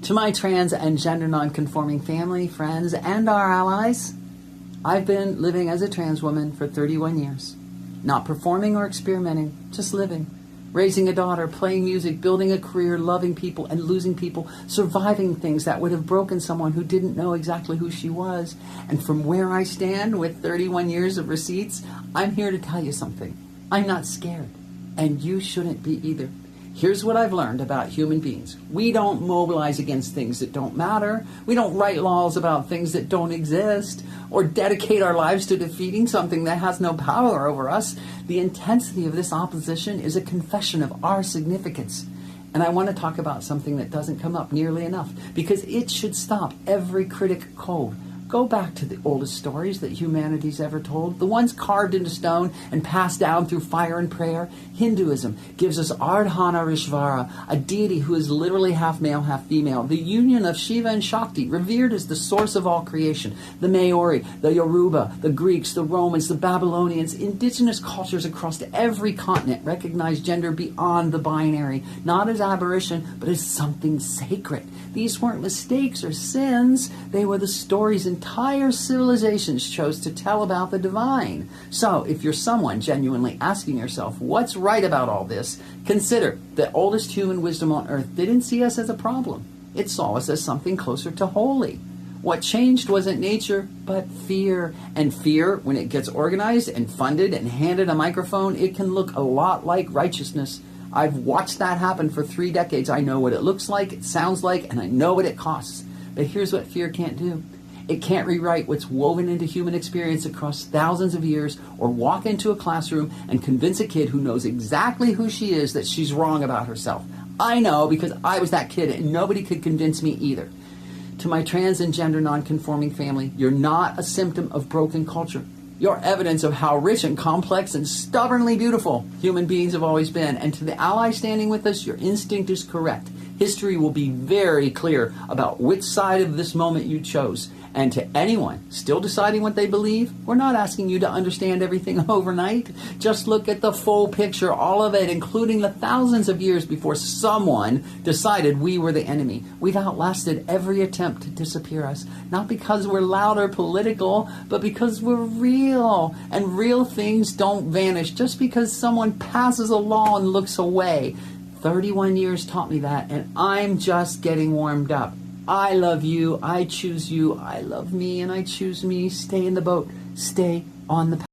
To my trans and gender non-conforming family, friends, and our allies, I've been living as a trans woman for 31 years. Not performing or experimenting, just living. Raising a daughter, playing music, building a career, loving people and losing people, surviving things that would have broken someone who didn't know exactly who she was. And from where I stand with 31 years of receipts, I'm here to tell you something. I'm not scared, and you shouldn't be either. Here's what I've learned about human beings. We don't mobilize against things that don't matter. We don't write laws about things that don't exist or dedicate our lives to defeating something that has no power over us. The intensity of this opposition is a confession of our significance. And I want to talk about something that doesn't come up nearly enough because it should stop every critic cold. Go back to the oldest stories that humanity's ever told, the ones carved into stone and passed down through fire and prayer. Hinduism gives us Ardhanarishvara, a deity who is literally half male, half female. The union of Shiva and Shakti, revered as the source of all creation. The Maori, the Yoruba, the Greeks, the Romans, the Babylonians, indigenous cultures across every continent recognize gender beyond the binary, not as aberration, but as something sacred. These weren't mistakes or sins. They were the stories entire civilizations chose to tell about the divine. So, if you're someone genuinely asking yourself, what's right about all this? Consider the oldest human wisdom on earth didn't see us as a problem. It saw us as something closer to holy. What changed wasn't nature, but fear. And fear, when it gets organized and funded and handed a microphone, it can look a lot like righteousness. I've watched that happen for 3 decades. I know what it looks like, it sounds like, and I know what it costs. But here's what fear can't do. It can't rewrite what's woven into human experience across thousands of years or walk into a classroom and convince a kid who knows exactly who she is that she's wrong about herself. I know because I was that kid and nobody could convince me either. To my trans and gender non-conforming family, you're not a symptom of broken culture. You're evidence of how rich and complex and stubbornly beautiful human beings have always been. And to the ally standing with us, your instinct is correct. History will be very clear about which side of this moment you chose. And to anyone still deciding what they believe, we're not asking you to understand everything overnight. Just look at the full picture, all of it, including the thousands of years before someone decided we were the enemy. We've outlasted every attempt to disappear us, not because we're loud or political, but because we're real. And real things don't vanish just because someone passes a law and looks away. 31 years taught me that, and I'm just getting warmed up. I love you, I choose you, I love me, and I choose me. Stay in the boat, stay on the path.